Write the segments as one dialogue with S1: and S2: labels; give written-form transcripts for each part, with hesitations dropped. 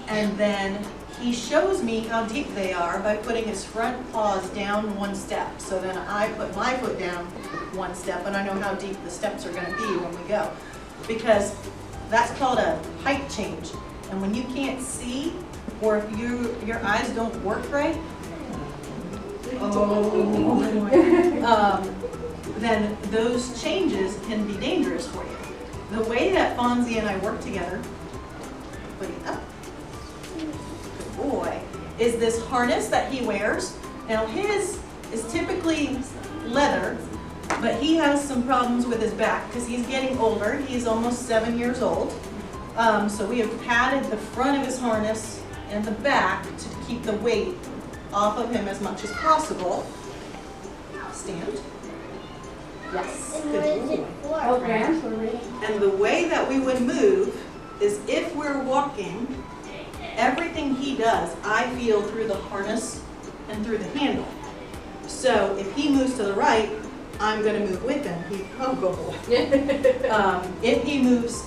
S1: And then he shows me how deep they are by putting his front paws down one step. So then I put my foot down one step, and I know how deep the steps are going to be when we go. Because that's called a height change. And when you can't see, or if your eyes don't work right, then those changes can be dangerous for you. The way that Fonzi and I work together, put it up, good boy, is this harness that he wears. Now his is typically leather, but he has some problems with his back because he's getting older. He's almost 7 years old. So we have padded the front of his harness and the back to keep the weight off of him as much as possible. Stand. Yes, good boy. And the way that we would move is if we're walking, everything he does, I feel through the harness and through the handle. So if he moves to the right, I'm going to move with him. Oh, go boy. If he moves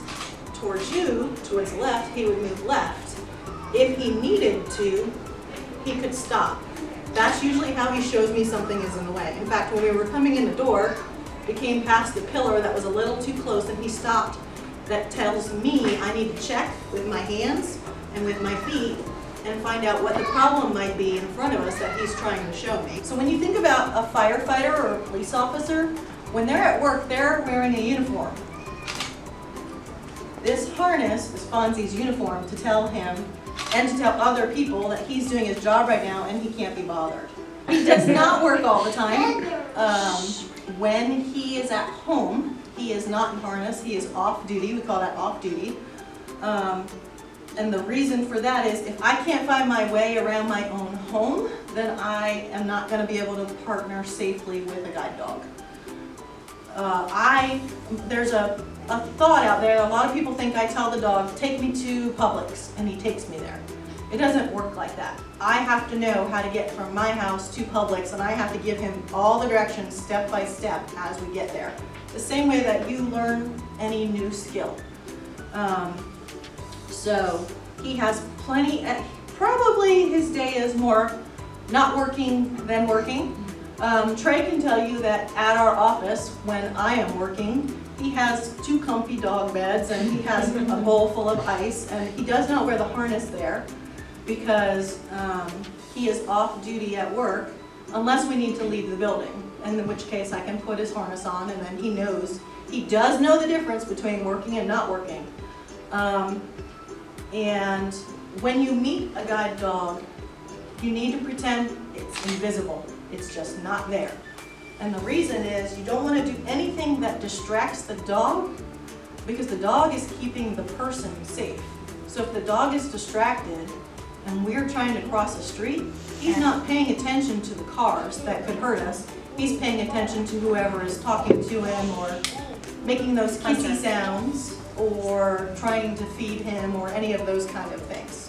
S1: towards you, towards the left, he would move left. If he needed to, he could stop. That's usually how he shows me something is in the way. In fact, when we were coming in the door, we came past the pillar that was a little too close and he stopped. That tells me I need to check with my hands and with my feet and find out what the problem might be in front of us that he's trying to show me. So when you think about a firefighter or a police officer, when they're at work, they're wearing a uniform. This harness is Fonzi's uniform to tell him and to tell other people that he's doing his job right now and he can't be bothered. He does not work all the time. When he is at home, he is not in harness, he is off duty. We call that off duty. And the reason for that is if I can't find my way around my own home, then I am not going to be able to partner safely with a guide dog. There's a thought out there, a lot of people think I tell the dog, take me to Publix, and he takes me there. It doesn't work like that. I have to know how to get from my house to Publix, and I have to give him all the directions step by step as we get there. The same way that you learn any new skill. So he has plenty, probably his day is more not working than working. Trey can tell you that at our office, when I am working, he has 2 comfy dog beds and he has a bowl full of ice, and he does not wear the harness there because he is off duty at work unless we need to leave the building, in which case I can put his harness on and then he does know the difference between working and not working. And when you meet a guide dog, you need to pretend it's invisible. It's just not there. And the reason is you don't want to do anything that distracts the dog because the dog is keeping the person safe. So if the dog is distracted and we're trying to cross a street, he's not paying attention to the cars that could hurt us. He's paying attention to whoever is talking to him or making those kissy sounds or trying to feed him or any of those kind of things.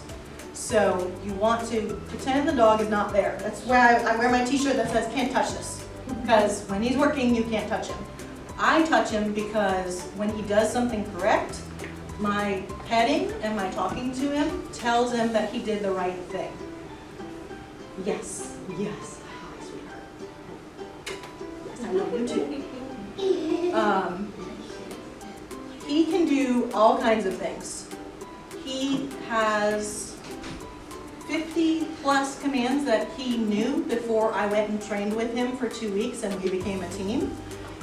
S1: So you want to pretend the dog is not there. That's why I wear my t-shirt that says can't touch this. Because when he's working, you can't touch him. I touch him because when he does something correct, my petting and my talking to him tells him that he did the right thing. Yes, yes. Hi, sweetheart. Yes, I love you too. He can do all kinds of things. He has 50 plus commands that he knew before I went and trained with him for 2 weeks and we became a team.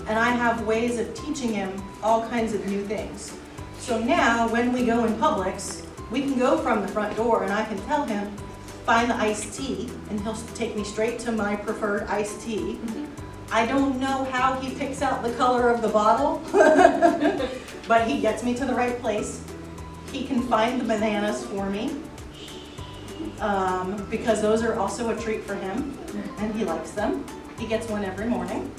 S1: And I have ways of teaching him all kinds of new things. So now when we go in Publix, we can go from the front door and I can tell him, find the iced tea, and he'll take me straight to my preferred iced tea. I don't know how he picks out the color of the bottle, but he gets me to the right place. He can find the bananas for me. Because those are also a treat for him, and he likes them. He gets one every morning.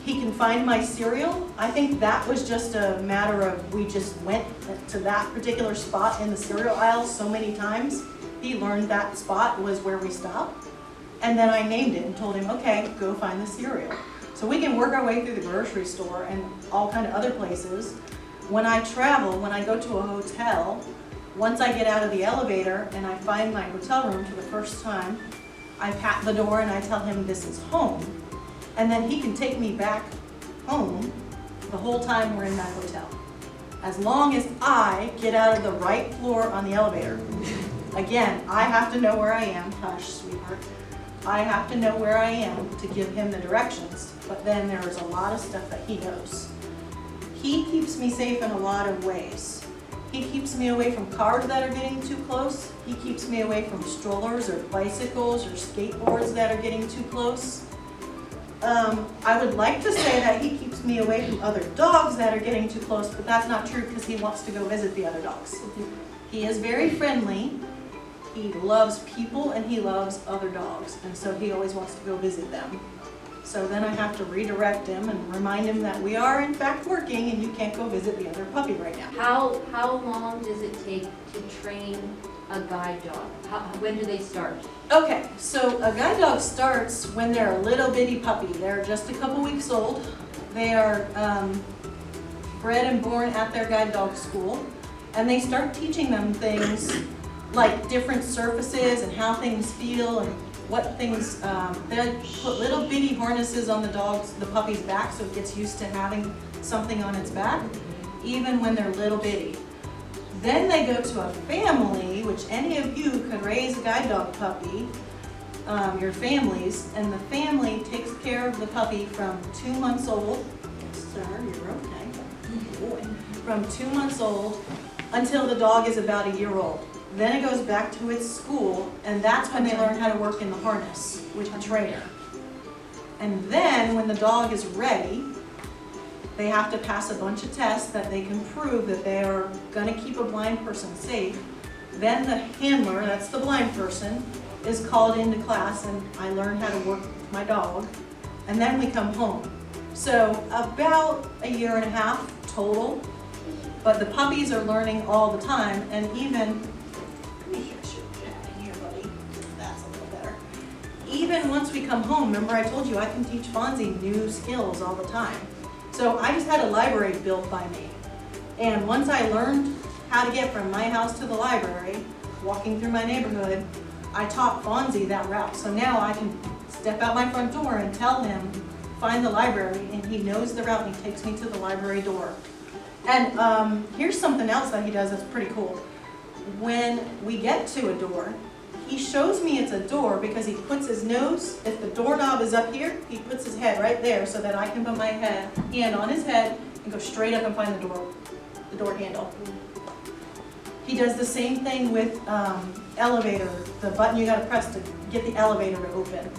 S1: He can find my cereal. I think that was just a matter of we just went to that particular spot in the cereal aisle so many times. He learned that spot was where we stopped. And then I named it and told him, okay, go find the cereal. So we can work our way through the grocery store and all kind of other places. When I travel, when I go to a hotel, once I get out of the elevator and I find my hotel room for the first time, I pat the door and I tell him this is home. And then he can take me back home the whole time we're in that hotel. As long as I get out of the right floor on the elevator. Again, I have to know where I am. Hush, sweetheart. I have to know where I am to give him the directions, but then there's a lot of stuff that he knows. He keeps me safe in a lot of ways. He keeps me away from cars that are getting too close. He keeps me away from strollers or bicycles or skateboards that are getting too close. I would like to say that he keeps me away from other dogs that are getting too close, but that's not true because he wants to go visit the other dogs. He is very friendly. He loves people and he loves other dogs, and so he always wants to go visit them. So then I have to redirect him and remind him that we are in fact working and you can't go visit the other puppy right now.
S2: How long does it take to train a guide dog? When do they start?
S1: Okay, so a guide dog starts when they're a little bitty puppy. They're just a couple weeks old. They are bred and born at their guide dog school, and they start teaching them things like different surfaces and how things feel and what things, they put little bitty harnesses on the puppy's back so it gets used to having something on its back, even when they're little bitty. Then they go to a family, which any of you could raise a guide dog puppy, your families, and the family takes care of the puppy from 2 months old. Yes, sir, you're okay. Good boy. From 2 months old until the dog is about a year old. Then it goes back to its school, and that's when they learn how to work in the harness with the trainer. And then when the dog is ready, they have to pass a bunch of tests that they can prove that they are going to keep a blind person safe. Then the handler, that's the blind person, is called into class, and I learn how to work with my dog. And then we come home. So about a year and a half total, but the puppies are learning all the time, and even even once we come home, remember I told you I can teach Fonzi new skills all the time. So I just had a library built by me. And once I learned how to get from my house to the library, walking through my neighborhood, I taught Fonzi that route. So now I can step out my front door and tell him, find the library, and he knows the route and he takes me to the library door. And here's something else that he does that's pretty cool. When we get to a door, he shows me it's a door because he puts his nose, if the doorknob is up here, he puts his head right there so that I can put my hand on his head and go straight up and find the door handle. He does the same thing with elevator, the button you gotta press to get the elevator to open.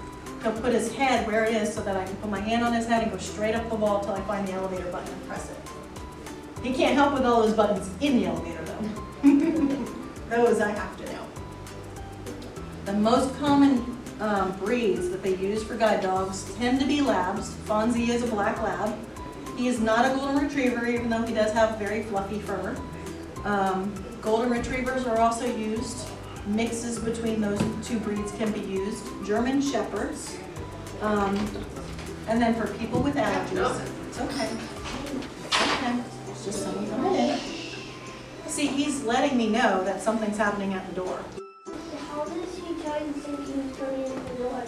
S1: He'll put his head where it is so that I can put my hand on his head and go straight up the wall till I find the elevator button and press it. He can't help with all those buttons in the elevator though. Those I have to know. The most common breeds that they use for guide dogs tend to be labs. Fonzi is a black lab. He is not a golden retriever, even though he does have very fluffy fur. Golden retrievers are also used. Mixes between those two breeds can be used. German shepherds. And then for people with allergies, it's okay. It's okay. It's just something coming in. See, he's letting me know that something's happening at the door.
S3: How does he tell you something's coming in the door?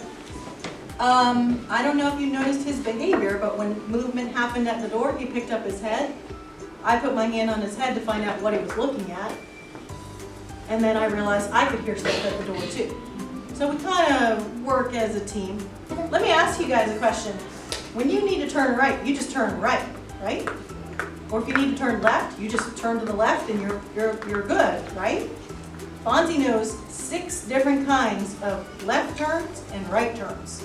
S1: I don't know if you noticed his behavior, but when movement happened at the door, he picked up his head. I put my hand on his head to find out what he was looking at. And then I realized I could hear stuff at the door too. So we kind of work as a team. Let me ask you guys a question. When you need to turn right, you just turn right, right? Or if you need to turn left, you just turn to the left and you're good, right? Fonzi knows 6 different kinds of left turns and right turns.